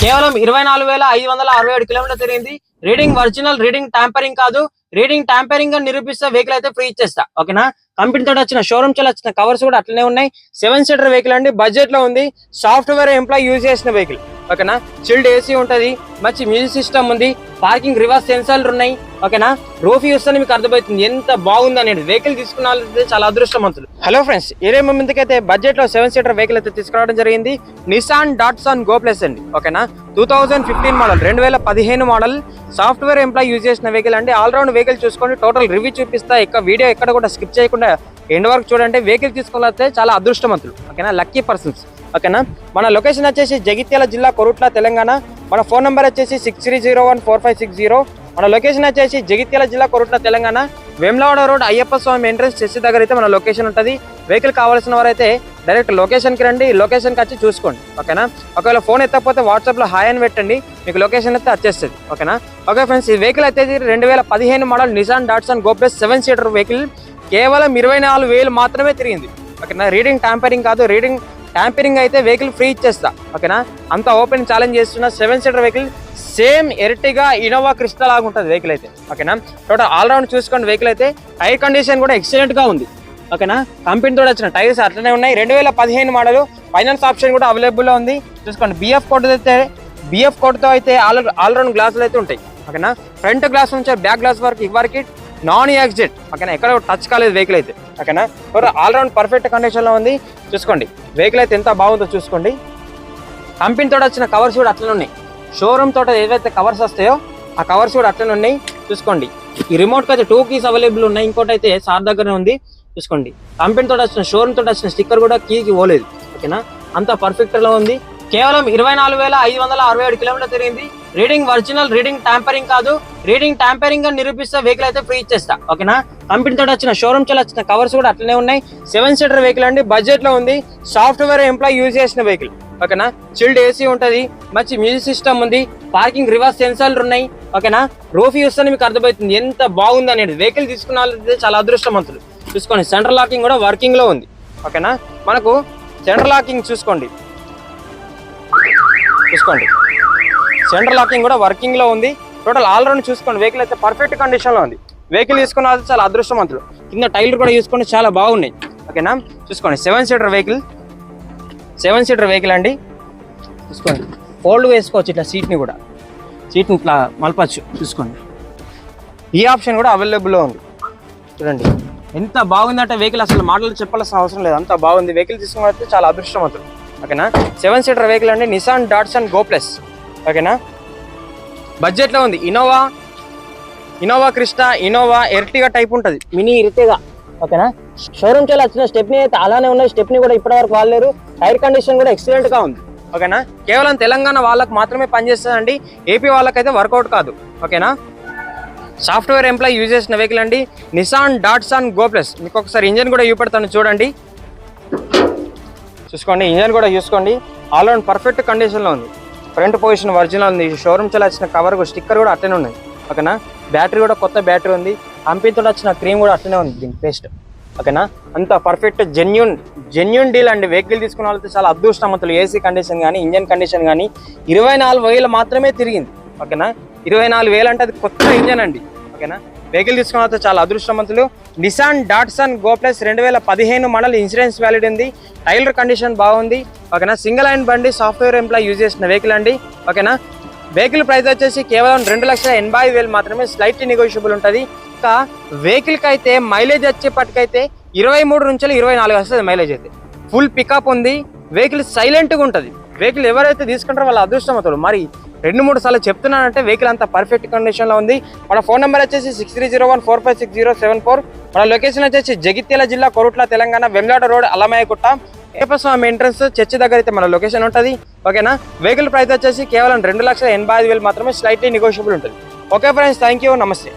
కేవలం 24,567 కిలోమీటర్లు తిరిగింది. రీడింగ్ ఒరిజినల్, రీడింగ్ ట్యాంపరింగ్ కాదు. రీడింగ్ ట్యాంపరింగ్ అని నిరూపిస్తే వెహికల్ అయితే ఫ్రీ ఇచ్చేస్తా. ఓకేనా? కంపెనీ తోటి వచ్చిన షోరూమ్ చల్ వచ్చిన కవర్స్ కూడా అట్లనే ఉన్నాయి. 7 సీటర్ వెహికల్ అండి, బడ్జెట్ లో ఉంది. సాఫ్ట్వేర్ ఎంప్లాయ్ యూజ్ చేసిన వెహికల్. ఓకేనా? చిల్డ్ ఏసీ ఉంటది, మంచి మ్యూజిక్ సిస్టమ్ ఉంది, పార్కింగ్ రివర్స్ సెన్సార్లు ఉన్నాయి. ఓకేనా? రూఫ్ చూస్తే మీకు అర్థమవుతుంది ఎంత బాగుంది అనేది. వెహికల్ తీసుకున్న వాళ్ళైతే చాలా అదృష్టవంతులు. హలో ఫ్రెండ్స్, ఇదే ముందుకైతే బడ్జెట్ లో 7 సీటర్ వెహికల్ అయితే తీసుకురావడం జరిగింది. నిసాన్ డాట్సన్ గో ప్లస్ అండి. ఓకేనా? 2015 model, 2015 model, software employee use చేసిన వెహికల్ అండి. ఆల్రౌండ్ వెహికల్ చూసుకోండి, టోటల్ రివ్యూ చూపిస్తా. వీడియో ఎక్కడ కూడా స్కిప్ చేయకుండా ఎండ్ వరకు చూడండి. వెహికల్ తీసుకోవాలంటే చాలా అదృష్టవంతులు. ఓకేనా? Lucky persons. ఓకేనా? మన లొకేషన్ వచ్చేసి జగిత్యాల జిల్లా, కొరుట్ల, తెలంగాణ. మన ఫోన్ నెంబర్ వచ్చేసి 63014560. మన లొకేషన్ వచ్చేసి జగిత్యాల జిల్లా, కొరుట్ల, తెలంగాణ. వేములవాడ రోడ్, అయ్యప్ప స్వామి ఎంట్రన్స్ చర్చి దగ్గర అయితే మన లొకేషన్ ఉంటుంది. వెహికల్ కావాల్సిన వారైతే డైరెక్ట్ లొకేషన్కి రండి, లొకేషన్కి వచ్చి చూసుకోండి. ఓకేనా? ఒకవేళ ఫోన్ ఎత్తకపోతే వాట్సాప్లో హాయ్ అని పెట్టండి, మీకు లొకేషన్ అయితే వచ్చేస్తుంది. ఓకేనా? ఓకే ఫ్రెండ్స్, ఈ వెహికల్ అయితే 2015 model Nissan Datsun go plus 7 seater vehicle. కేవలం 24,000 మాత్రమే తిరిగింది. ఓకేనా? రీడింగ్ ట్యాంపరింగ్ కాదు. రీడింగ్ ట్యాంపరింగ్ అయితే వెహికల్ ఫ్రీ ఇచ్చేస్తా. ఓకేనా? అంతా ఓపెన్ ఛాలెంజ్ చేస్తున్న 7 seater vehicle. Same Ertiga, Innova Crysta లాగా ఉంటుంది వెహికల్ అయితే. ఓకేనా? టోటల్ ఆల్రౌండ్ చూసుకోండి. వెహికల్ అయితే టైర్ కండిషన్ కూడా ఎక్సలెంట్ గా ఉంది. ఓకేనా? కంపెనీ తోటి వచ్చిన టైర్స్ అట్లనే ఉన్నాయి. 2015 మోడల్, ఫైనాన్స్ ఆప్షన్ కూడా అవైలబుల్ లో ఉంది. చూసుకోండి. బిఎఫ్ కోడ్ తో అయితే ఆల్రౌండ్ గ్లాసులు అయితే ఉంటాయి. ఓకేనా? ఫ్రంట్ గ్లాస్ నుంచి బ్యాక్ గ్లాస్ వరకు ఇవరికి నాన్ యాక్సిడెంట్. ఓకేనా? ఎక్కడ టచ్ కాలేదు వెహికల్ అయితే. ఓకేనా? ఆల్రౌండ్ పర్ఫెక్ట్ కండిషన్ లో ఉంది. చూసుకోండి వెహికల్ అయితే ఎంత బాగుందో చూసుకోండి. కంపెనీ తోటి వచ్చిన కవర్స్ కూడా అట్లనే ఉన్నాయి. షోరూమ్ తోట ఏవైతే కవర్స్ వస్తాయో ఆ కవర్స్ కూడా అట్లనే ఉన్నాయి. చూసుకోండి. ఈ రిమోట్ కి అయితే 2 కీస్ అవైలబుల్ ఉన్నాయి. ఇంకోటి అయితే సార్ దగ్గరనే ఉంది. చూసుకోండి. కంపెనీ తోటి వచ్చిన షోరూమ్ తోటి వచ్చిన స్టిక్కర్ కూడా కీకి పోలేదు. ఓకేనా? అంతా పర్ఫెక్ట్ లో ఉంది. కేవలం 24,567 కిలోమీటర్లు తిరిగింది. రీడింగ్ ఒరిజినల్, రీడింగ్ ట్యాంపరింగ్ కాదు. రీడింగ్ ట్యాంపరింగ్ అని నిరూపిస్తే వెహికల్ అయితే ఫ్రీ ఇచ్చేస్తా. ఓకేనా? కంపెనీ తోటి వచ్చిన షోరూమ్ చల్ వచ్చిన కవర్స్ కూడా అట్లనే ఉన్నాయి. 7 సీటర్ వెహికల్ అండి, బడ్జెట్ లో ఉంది. సాఫ్ట్వేర్ ఎంప్లాయ్ యూజ్ చేసిన వెహికల్. ఓకేనా? చిల్డ్ ఏసీ ఉంటది, మంచి మ్యూజిక్ సిస్టమ్ ఉంది, పార్కింగ్ రివర్స్ సెన్సార్లు ఉన్నాయి. ఓకేనా? రూఫ్ చూస్తే మీకు అర్థమవుతుంది ఎంత బాగుంది అనేది. వెహికల్ తీసుకున్న వాళ్ళైతే చాలా అదృష్టవంతులు. చూసుకోండి. సెంట్రల్ లాకింగ్ కూడా వర్కింగ్ లో ఉంది. ఓకేనా? మనకు సెంట్రల్ లాకింగ్ చూసుకోండి. సెంట్రల్ లాకింగ్ కూడా వర్కింగ్ లో ఉంది. టోటల్ ఆల్రౌండ్ చూసుకోండి. వెహికల్ అయితే పర్ఫెక్ట్ కండిషన్ లో ఉంది. వెహికల్ తీసుకున్న వాళ్ళు చాలా అదృష్టవంతులు. కింద టైర్లు కూడా చూసుకోండి, చాలా బాగున్నాయి. ఓకేనా? చూసుకోండి. 7 సీటర్ వెహికల్ అండి. చూసుకోండి. ఫోల్డ్ వేసుకోవచ్చు ఇట్లా సీట్ని ఇట్లా మలపచ్చు. చూసుకోండి. ఈ ఆప్షన్ కూడా అవైలబుల్ లో ఉంది. చూడండి ఎంత బాగుందంటే వెహికల్ అసలు మాటలు చెప్పాల్సిన అవసరం లేదు, అంత బాగుంది. వెహికల్ తీసుకున్న చాలా అదృష్టవంతులు. ఓకేనా? 7 సీటర్ వెహికల్ అండి, నిసాన్ డాట్సన్ గో ప్లస్. ఓకేనా? బడ్జెట్ లో ఉంది. Innova Crysta, Innova Ertiga type ఉంటుంది, మినీ ఎర్టిగా. ఓకేనా? షోరూమ్ చాలా వచ్చిన స్టెప్నీ అయితే అలానే ఉన్నాయి. స్టెప్నీ కూడా ఇప్పటివరకు వాడలేరు. టైర్ కండిషన్ కూడా ఎక్సలెంట్ గా ఉంది. ఓకేనా? కేవలం తెలంగాణ వాళ్ళకి మాత్రమే పనిచేస్తుందండి, ఏపీ వాళ్ళకైతే వర్కౌట్ కాదు. ఓకేనా? సాఫ్ట్వేర్ ఎంప్లాయ్ యూజ్ చేసిన వెహికల్ అండి, నిసాన్ డాట్సన్ గో ప్లస్. మీకు ఒకసారి ఇంజన్ కూడా చూపెడతాను చూడండి. చూసుకోండి. ఇంజన్ కూడా చూసుకోండి. ఆల్రౌండ్ పర్ఫెక్ట్ కండిషన్ లో ఉంది. ఫ్రంట్ పొజిషన్ ఒరిజినల్ ఉంది. షోరూమ్ చల్ వచ్చిన కవర్ స్టిక్కర్ కూడా అట్లనే ఉన్నాయి. ఓకేనా? బ్యాటరీ కూడా కొత్త బ్యాటరీ ఉంది. కంపెనీతో వచ్చిన క్రీమ్ కూడా అట్లనే ఉంది దీని పేస్ట్. ఓకేనా? అంత పర్ఫెక్ట్ జెన్యూన్ డీల్ అండి. వెహికల్ తీసుకున్న వాళ్ళతో చాలా అదృష్టవంతులు. ఏసీ కండిషన్ కానీ, ఇంజన్ కండిషన్ కానీ. 24,000 మాత్రమే తిరిగింది. ఓకేనా? 24,000 అంటే అది కొత్త ఇంజన్ అండి. ఓకేనా? వెహికల్ తీసుకున్న వాళ్ళతో చాలా అదృష్టవంతులు. Nissan Datsun go plus 2015 model, insurance valid ఉంది. టైలర్ కండిషన్ బాగుంది. ఓకేనా? సింగిల్ లైన్ బండి, సాఫ్ట్వేర్ ఎంప్లాయ్ యూజ్ చేసిన వెహికల్ అండి. ఓకేనా? వెహికల్ ప్రైస్ వచ్చేసి కేవలం 2,80,000 మాత్రమే. స్లైట్లీ నెగోషియబుల్ ఉంటుంది. ఇంకా వెహికల్ కి అయితే మైలేజ్ వచ్చేపటికైతే 23 నుంచి 24 వస్తుంది మైలేజ్ అయితే. ఫుల్ పికప్ ఉంది. వెహికల్ సైలెంట్ గా ఉంటుంది. వెహికల్ ఎవరైతే తీసుకుంటారో వాళ్ళ అదృష్టవంతులు. మరి 2-3 సార్లు చెప్తున్నానంటే వెహికల్ అంతా పర్ఫెక్ట్ కండిషన్ లో ఉంది. మన ఫోన్ నెంబర్ వచ్చేసి 6301456074. మన లొకేషన్ వచ్చేసి జగిత్యాల జిల్లా, కొరుట్ల, తెలంగాణ. వేములవాడ రోడ్, అల్లమయ్యగుట్ట, అయ్యప్ప స్వామి ఎంట్రన్స్ చర్చి దగ్గర అయితే మన లొకేషన్ ఉంటుంది. ఓకేనా? వెహికల్ ప్రైస్ వచ్చేసి కేవలం 2,80,000 మాత్రమే. స్లైట్లీ నెగోషియబుల్ ఉంటుంది. ఓకే ఫ్రెండ్స్, థ్యాంక్ యూ, నమస్తే.